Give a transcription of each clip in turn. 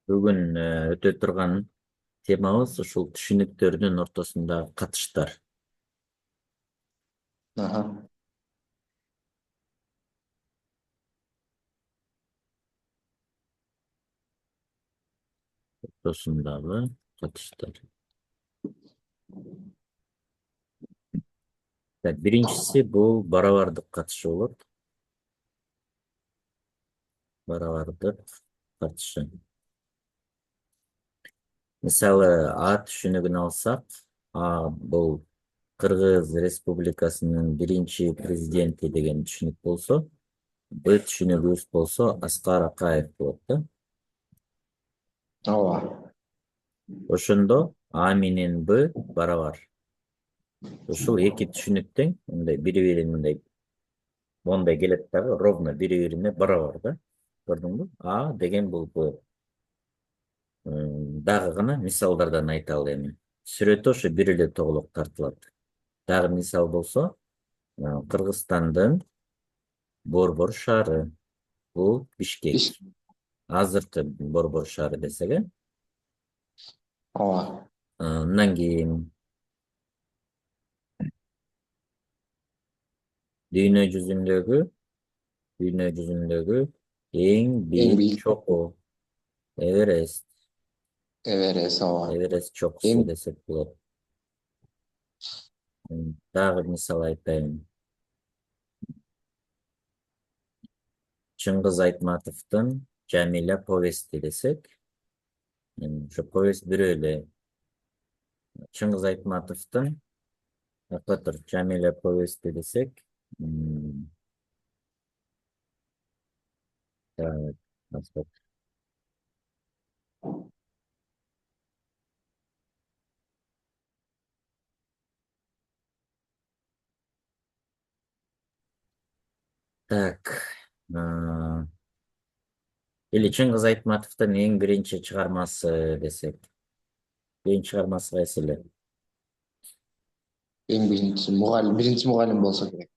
Бүгүн өтө турган темабыз ушул түшүнүктөрдүн ортосундагы катыштар. Aha. Ортосундагы катыштар. Биринчиси бул барабардык катышы болот. Барабардык катышы. Мисалы, А түшүнүгүн алсак, А бул Кыргыз Республикасынын биринчи президенти деген түшүнүк болсо, Б түшүнүгүбүз болсо Аскар Акаев болот да. Ооба. Ошондо А менен Б барабар. Ушул эки түшүнүктен мындай бири-бирин мондай келет дагы ровно бири-бирине барабар да. Көрдүңбү? А деген бул Б. Дагы гана мисалдардан айталы эми. Сүрөтү ошо бир эле тоголок тартылат. Дагы мисал болсо, Кыргызстандын Борбор шаары. Бул Бишкек. Биш. Азыркы Борбор шаары десек, Ооба. Андан кийин дүйнө жүзүндөгү эң Эң бийик бийик чокуу Эверест. Эверест, ооба. Эверест чокусу Эң десек болот. Дагы мисал айтайын. Чыңгыз Айтматовдун Жамиля повести десек, ошо повесть бирөө эле. Чыңгыз Айтматовдун Жамиля повести десек, так, так, или Чыңгыз Айтматовдун эң биринчи чыгармасы десек, биринчи чыгармасы кайсы эле? эң биринчи мугалим болсо керек.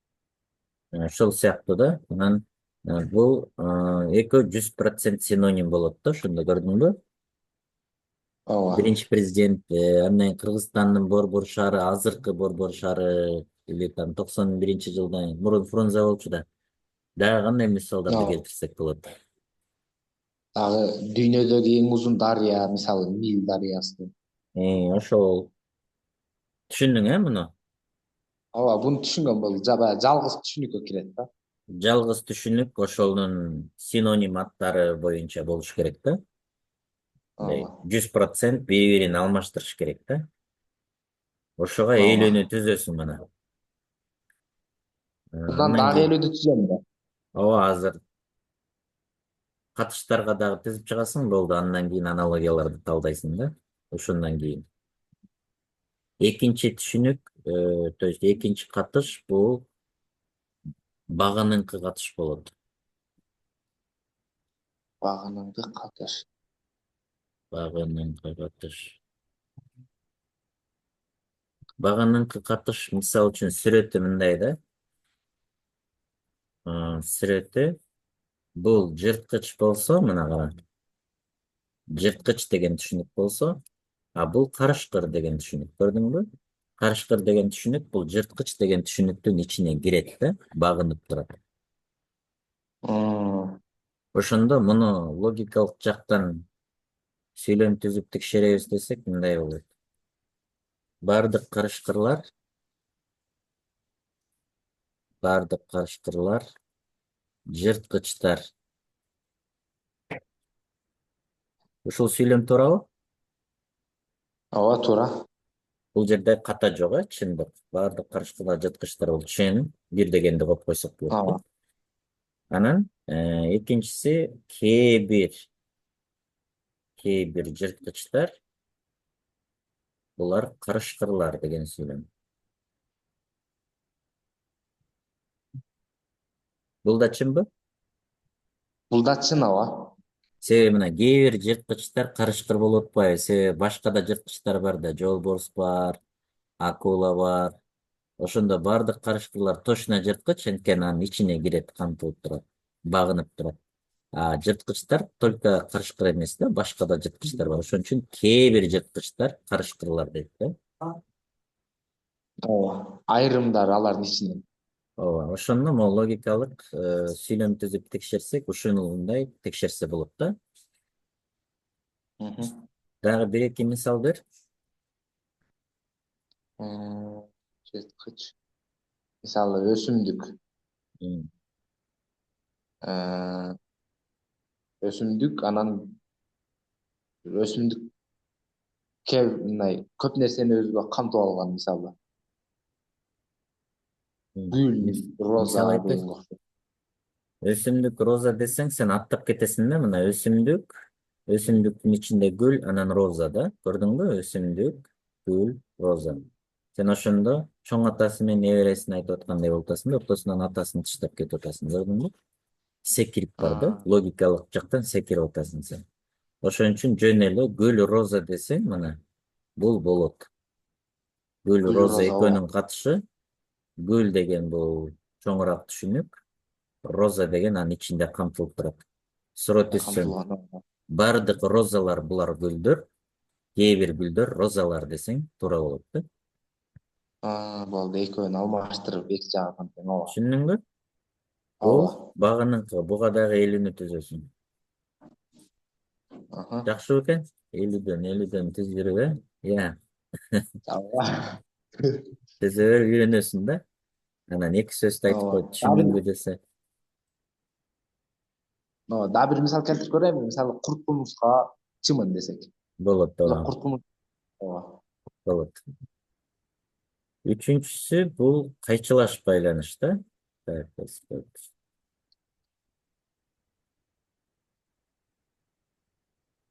Ошол сыяктуу да. Анан бул экөө 100% синоним болот да, ошондо көрдүңбү? Ооба. Биринчи президент, андан кийин Кыргызстандын Борбор шаары, азыркы Борбор шаары, или там 91-жылдан мурун Фрунзе болчу да. Дагы кандай мисалдарды Ооба. келтирсек болот? Дагы дүйнөдөгү эң узун дарыя, мисалы, Нил дарыясы. Ошол. Түшүндүң муну? Ооба, буну түшүнгөм, бул жалгыз түшүнүккө кирет да. Жалгыз түшүнүк ошонун синоним аттары боюнча болуш керек да. Ооба. 100% бири-бирин алмаштырыш керек да. Ошого Ооба. ээлөнүү түзөсүң мына. Мындан Андан дагы кийин элүүдө түзөм да. ооба, азыр катыштарга дагы түзүп чыгасың, болду. Андан кийин аналогияларды талдайсың да. Ошондон кийин экинчи түшүнүк, то есть экинчи катыш бул багыныңкы катыш болот. Багыныңкы катыш. Багыныңкы катыш. Багыныңкы катыш мисал үчүн сүрөтү мындай да. Сүрөтү бул жырткыч болсо, мына кара. Жырткыч деген түшүнүк болсо, а бул карышкыр деген түшүнүк. Көрдүңбү? Карышкыр деген түшүнүк бул жырткыч деген түшүнүктүн ичине кирет да, багынып турат. Ошондо муну логикалык жактан сүйлөм түзүп текшеребиз десек, мындай болот. Бардык карышкырлар жырткычтар. Ушул сүйлөм туурабы? Ооба, туура. Бул жерде ката жок, чындык. Бардык карышкырлар жырткычтар, бул чын. Бир дегенди коюп койсок болот да. Ооба. Анан экинчиси кээ бир жырткычтар булар карышкырлар деген сүйлөм. Бул да чынбы? Бул да чын, ооба. Себеби мына кээ бир жырткычтар карышкыр болуп атпайбы? Себеби башка да жырткычтар бар да, жолборс бар, акула бар. Ошондо бардык карышкырлар точно жырткыч, анткени анын ичине кирет, камтылып турат, багынып турат. Жырткычтар только карышкыр эмес да, башка да жырткычтар бар. Ошон үчүн кээ бир жырткычтар карышкырлар дейт да. ооба, айрымдары алардын ичинен. Ооба, ошондо могу логикалык сүйлөм түзүп текшерсек, ушундай текшерсе болот да. Мгм. Дагы бир эки мисал бер. Жырткыч, мисалы өсүмдүк. М, Э, өсүмдүк, анан өсүмдүккө мындай көп нерсени өзүгө камтып алган, мисалы м. гүл, роза Мисал айтайын. дегенге окшош. Өсүмдүк роза десең, сен аттап кетесиң да, мына өсүмдүк, өсүмдүктүн ичинде гүл, анан роза да. Көрдүңбү? Өсүмдүк, гүл, роза. Сен ошондо чоң атасы менен небересин айтып аткандай болуп атасың да, ортосунан атасын таштап кетип атасың. Көрдүңбү? Секирип бар да, А, логикалык жактан секирип атасың сен. Ошон үчүн жөн эле гүл, роза десең, мына бул болот. Гүл, гүл, роза роза, ооба, экөөнүн катышы. Гүл деген бул чоңураак түшүнүк. Роза деген анын ичинде камтылып турат. Суроо түзсөң, камтылган, ооба. бардык розалар булар гүлдөр, кээ бир гүлдөр розалар десең туура болот да. Болду, экөөнү алмаштырып эки жагынан тең, ооба. Түшүндүңбү? Бул Ооба. багыныңкы, буга дагы элүүнү түзөсүң. Аха. Жакшы бекен? Элүүдөн түзүп жүрүп, Иә. Ооба. Түзө бер, үйрөнөсүң да. Анан эки сөздү айтып Ооба. кой, түшүндүңбү десе. Дагы бир мисал келтирип көрөйүнбү? Мисалы, курт кумурска чымын десек. Болот, Жок, ооба. курт кумурска, ооба. Болот. Үчүнчүсү бул кайчылаш байланыш да.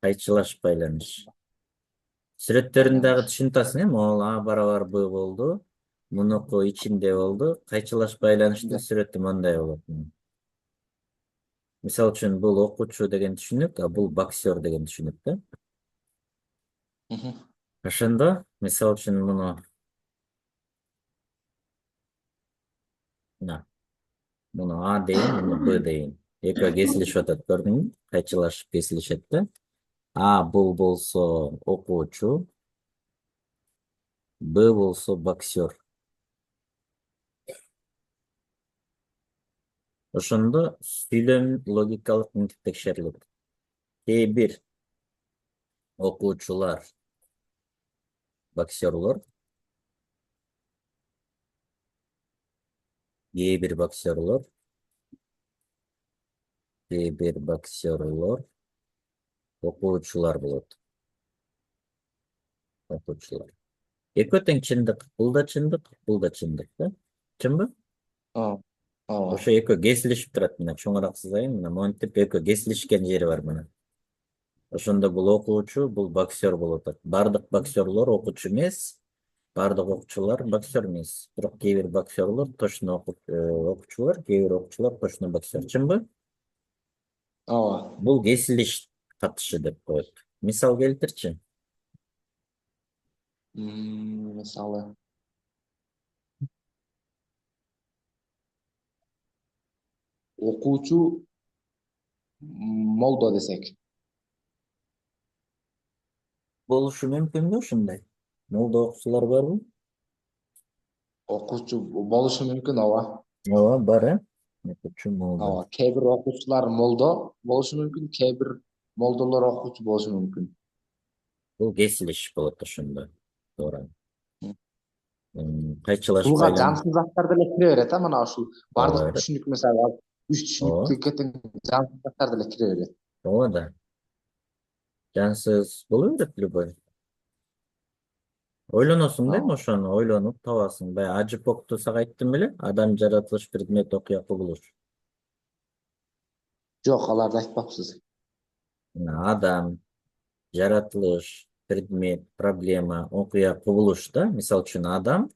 Кайчылаш байланыш. Сүрөттөрүн дагы Байланыш. түшүнүп атасың, могул А барабар Б болду. Мунуку ичинде болду. Кайчылаш байланыштын сүрөтү мындай болот. Мисал үчүн бул окуучу деген түшүнүк, а бул боксер деген түшүнүк да. Мгм. Ошондо мисал үчүн муну А дейин, муну Б дейин. Экөө кесилишип атат, көрдүңбү? Кайчылашып кесилишет да. А бул болсо окуучу, Б болсо боксер. Ошондо сүйлөм логикалык мынтип текшерилет. Кээ бир окуучулар боксерлор, кээ бир боксерлор, окуучулар болот. Окуучулар. Экөө тең чындык. Бул да чындык, бул да чындык да. Чынбы? Ооба. Ооба. Ошо экөө кесилишип турат, мына чоңураак сызайын, мына монтип экөө кесилишкен жери бар мына. Ошондо бул окуучу, бул боксер болуп атат. Бардык боксерлор окуучу эмес, бардык окуучулар боксер эмес. Бирок кээ бир боксерлор точно окуучулар, кээ бир окуучулар точно боксер. Чынбы? Ооба. Бул кесилиш катышы деп коет. Мисал келтирчи. Мисалы, окуучу молдо десек. Болушу мүмкүнбү ушундай? Молдо окуучулар барбы? Окуучу болушу мүмкүн, ооба. Ооба, бар, окуучу молдо. Ооба. Кээ бир окуучулар молдо болушу мүмкүн, кээ бир молдолор окуучу болушу мүмкүн. Бул кесилиш болот ошондо. Туура. Кайчылаш Буга байланыш. жансыз заттар деле кире берет, мына ушул Ооба, бардык түшүнүк, мисалы, үч ооба, түшүнүккө тең жансыз заттар деле кире берет. ооба да. Жансыз боло берет любой. Ойлоносуң да эми Ооба. ошону, ойлонуп табасың. Баягы Ажипокту сага айттым беле? Адам жаратылыш, предмет, окуя, кубулуш. Жок, аларды айтпапсыз. Мына адам, жаратылыш, предмет, проблема, окуя, кубулуш да. Мисал үчүн адам,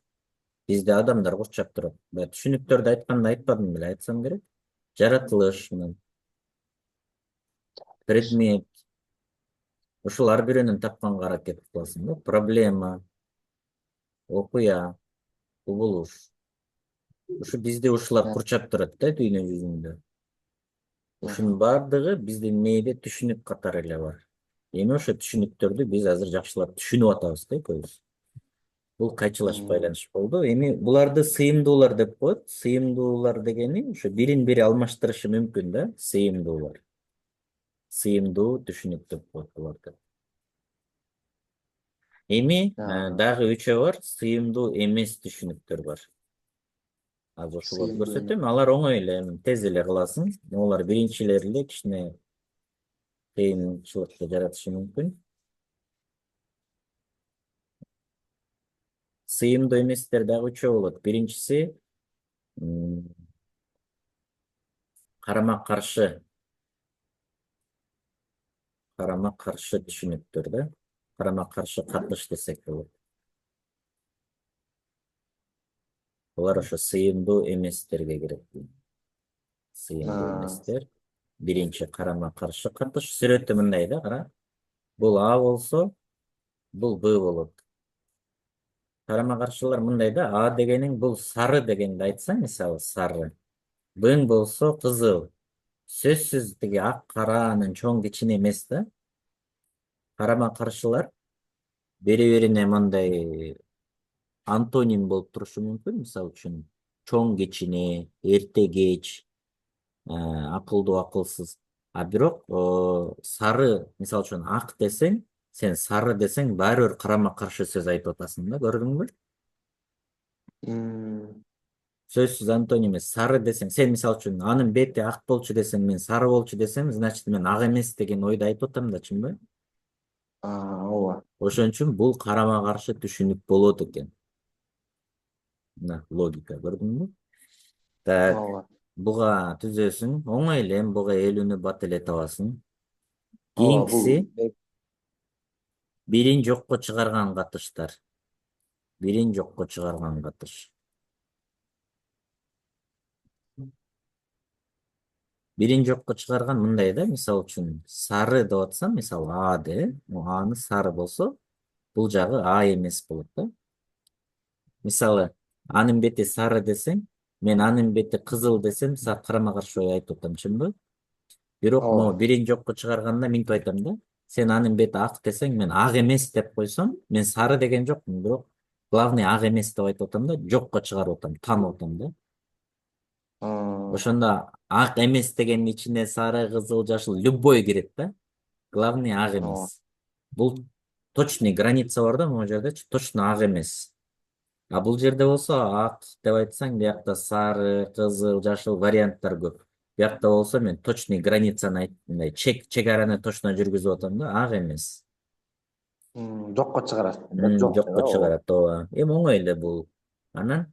бизде адамдар курчап турат. Баягы түшүнүктөрдү айтканда айтпадым беле, айтсам керек. Жаратылыш менен предмет, ушул ар бирөөнүн тапканга аракет кыласың да. Проблема, окуя, кубулуш. Ушу бизди ушулар курчап турат да дүйнө жүзүндө. Ушунун баардыгы биздин мээде түшүнүк катары эле бар. Эми ошо түшүнүктөрдү биз азыр жакшылап түшүнүп атабыз да экөөбүз. Бул кайчылаш М, байланыш болду. Эми буларды сыйымдуулар деп коет. Сыйымдуулар дегени ошо бирин бири алмаштырышы мүмкүн да, сыйымдуулар. Сыйымдуу түшүнүк деп коет буларды. Эми а, дагы үчөө бар, сыйымдуу эмес түшүнүктөр бар. Азыр ошолорду сыйымдуу эмес. көрсөтөм. Алар оңой эле, тез эле кыласың. Олар биринчилери эле кичине кыйынчылыкты жаратышы мүмкүн. Сыйымдуу эместер дагы үчөө болот. Биринчиси карама каршы, карама каршы түшүнүктөр да. Карама каршы катыш десек болот. Булар ошо сыйымдуу эместерге кирет. Сыйымдуу А, эместер. Биринчи карама каршы катыш. Сүрөттө мындай да, кара. Бул А болсо, бул Б болот. Карама каршылар мындай да, А дегениң бул сары дегенди айтсаң, мисалы сары. Б болсо кызыл. Сөзсүз тиги ак каранын чоң кичине эмес да. Карама каршылар бири бирине мындай антоним болуп турушу мүмкүн. Мисалы үчүн чоң кичине, эрте кеч, акылдуу акылсыз. А бирок сары, мисалы үчүн ак десең, сен сары десең баары бир карама каршы сөз айтып атасың да, көрдүңбү? м, Сөзсүз антоним эмес. Сары десең, сен мисалы үчүн анын бети ак болчу десең, мен сары болчу десем, значит мен ак эмес деген ойду айтып атам да, чынбы? ооба. Ошон үчүн бул карама каршы түшүнүк болот экен. Мына логика, көрдүңбү? Так, Ооба. буга түзөсүң, оңой эле, буга элүүнү бат эле табасың. Ооба, бул Кийинкиси бирин жокко чыгарган катыштар. Бирин жокко чыгарган катыш. Бирин жокко чыгарган мындай да, мисалы үчүн сары деп атсам, мисалы А де, Аны сары болсо, бул жагы А эмес болот да. Мисалы, анын бети сары десең, мен анын бети кызыл десем, карама каршы ой айтып атам, чынбы? Бирок могу ооба. бирин жокко чыгарганда минтип айтам да. Сен анын бети ак десең, мен ак эмес деп койсом, мен сары деген жокмун, бирок главный ак эмес деп айтып атам да, жокко чыгарып атам, таанып атам да. А, Ошондо ак эмес дегендин ичине сары, кызыл, жашыл любой кирет да. Главный ак ооба. эмес. Бул точный граница бар да, могу жердечи, точно ак эмес. А бул жерде болсо ак деп айтсаң, биякта сары, кызыл, жашыл варианттар көп. Биякта болсо мен точный границаны мындай чек араны точно жүргүзүп атам да, ак эмес. Жокко чыгарат да, жок деп, Жокко ооба. чыгарат, ооба. Эми оңой эле бул. Анан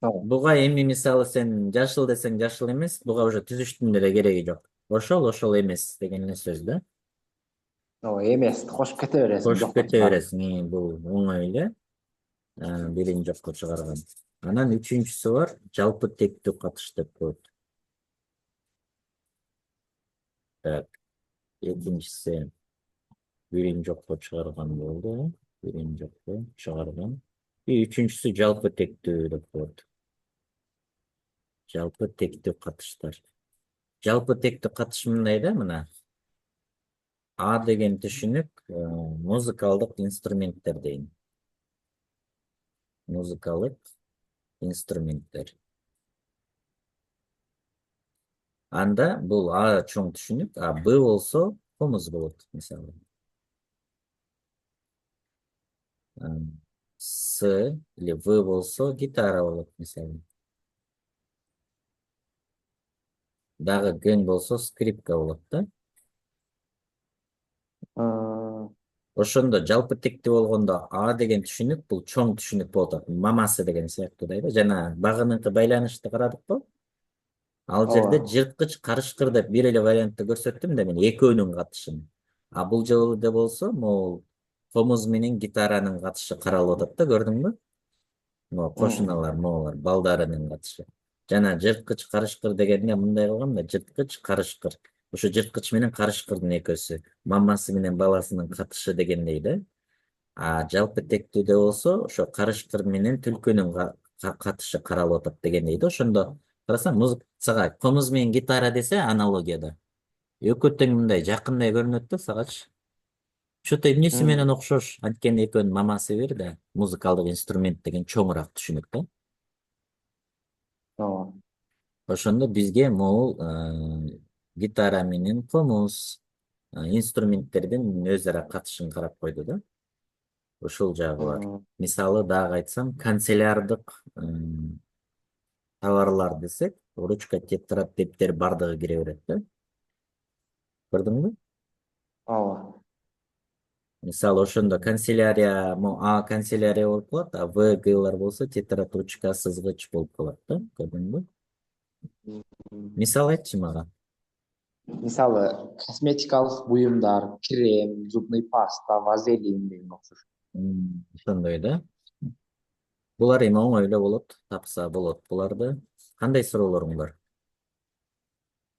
Ооба. буга эми мисалы сен жашыл десең жашыл эмес, буга уже түзүштүн деле кереги жок. Ошол эмес деген эле сөз да. Ооба, эмести кошуп кете бересиң, Кошуп жокко кете чыгарып. бересиң, бул оңой эле. Бирин жокко чыгарган. Анан үчүнчүсү бар, жалпы тектүү катыш деп коет. Так, экинчиси бирин жокко чыгарган болду. Бирин жокко чыгарган. Үчүнчүсү жалпы тектүү деп коет. Жалпы тектүү катыштар. Жалпы тектүү катыш мындай да, мына. А деген түшүнүк музыкалдык инструменттер дейм. Музыкалык инструменттер. Анда бул А чоң түшүнүк, а Б болсо комуз болот, мисалы. С или В болсо гитара болот, мисалы. Дагы Г болсо скрипка болот да. А, Ошондо жалпы тектүү болгондо А деген түшүнүк бул чоң түшүнүк болуп атат. Мамасы деген сыяктуудай да. Жана багыныкы байланышты карадыкпы? Ал жерде ооба. жырткыч, карышкыр деп бир эле вариантты көрсөттүм да мен экөөнүн катышын. А бул жолу болсо, могул комуз менен гитаранын катышы каралып атат да, көрдүңбү? Могу М, кошуналар, моголар, балдарынын катышы. Жана жырткыч, карышкыр дегенде мындай кылгам да, жырткыч, карышкыр. Ошо жырткыч менен карышкырдын экөөсү, мамасы менен баласынын катышы дегендей да. А жалпы тектүүдө болсо, ошо карышкыр менен түлкүнүн катышы каралып атат дегендей да. Ошондо карасаң, музыкага комуз менен гитара десе аналогияда. экөө тең мындай жакындай көрүнөт да сагачы. Что-то эмнеси менен окшош. Анткени экөөнүн мамасы бир да. Музыкалдык инструмент деген чоңураак түшүнүк да. ооба. Ошондо бизге могул гитара менен комуз инструменттердин өз ара катышын карап койду да. Ушул жагы бар. Мисалы дагы айтсам, канцелярдык товарлар десек, ручка, тетрадь, дептер бардыгы кире берет да. Көрдүңбү? Ооба. Мисалы ошондо канцелярия, А канцелярия болуп калат, а В, Глар болсо тетрадь, ручка, сызгыч болуп калат да. Көрдүңбү? Мисал айтчы мага. Мисалы, косметикалык буюмдар, крем, зубный паста, вазелин деген окшош. Ошондой да. Булар эми оңой эле болот, тапса болот буларды. Кандай суроолоруң бар?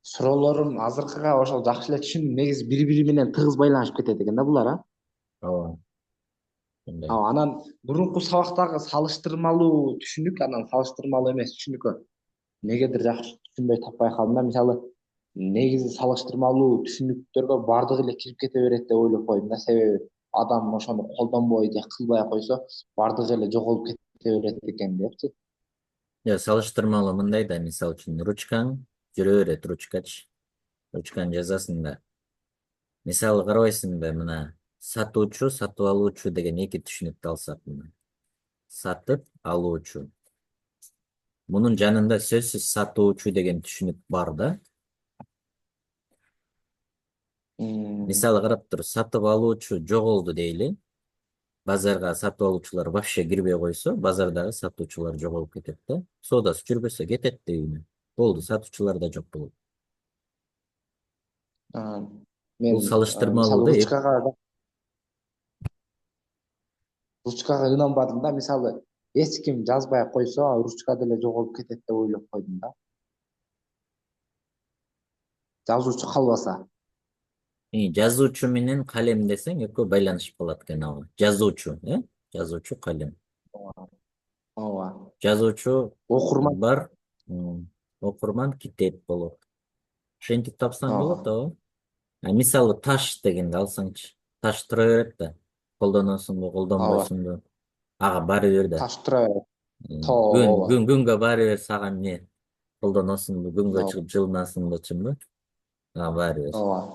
Суроолорум азыркыга ошол жакшы эле түшүндүм. Негизи бири менен тыгыз байланышып кетет экен да булар, а? Ооба, ошондой. Анан мурунку сабактагы салыштырмалуу түшүнүк, анан салыштырмалуу эмес түшүнүккө негедир жакшы түшүнбөй таппай калдым да. Мисалы, негизи салыштырмалуу түшүнүктөргө бардыгы эле кирип кете берет деп ойлоп койдум да. Себеби адам ошону колдонбой же кылбай койсо, бардыгы эле жоголуп кете берет экен депчи. Салыштырмалуу мындай да, мисалы үчүн ручкаң жүрө берет, ручкачы. Ручканы жазасың да. Мисалы карабайсың да, мына сатуучу, сатып алуучу деген эки түшүнүктү алсак мына. Сатып алуучу. Мунун жанында сөзсүз сатуучу деген түшүнүк бар да. Мисалы карап тур, сатып алуучу жоголду дейли. Базарга сатып алуучулар вообще кирбей койсо, базардагы сатуучулар жоголуп кетет да. Соодасы жүрбөсө кетет да үйүнө. Болду, сатуучулар да жок болот. Мен Бул салыштырмалуу мисалы да. ручкага ынанбадым да. Мисалы, эч ким жазбай койсо, ручка деле жоголуп кетет деп ойлоп койдум да. Жазуучу калбаса. Жазуучу менен калем десең экөө байланышып калат экен ага. Жазуучу, жазуучу калем. Ооба. Жазуучу Окурман. бар, окурман китеп болот. Ошентип тапсаң болот, ооба. Мисалы таш дегенди алсаңчы. Таш тура берет да. Колдоносуңбу, Ооба. колдонбойсуңбу. Ага баары бир да. Таш тура берет. Ооба. Күнгө баары бир сага эмне? Колдоносуңбу, күнгө Ооба. чыгып жылынасыңбычымбы? Ага баары бир. Ооба.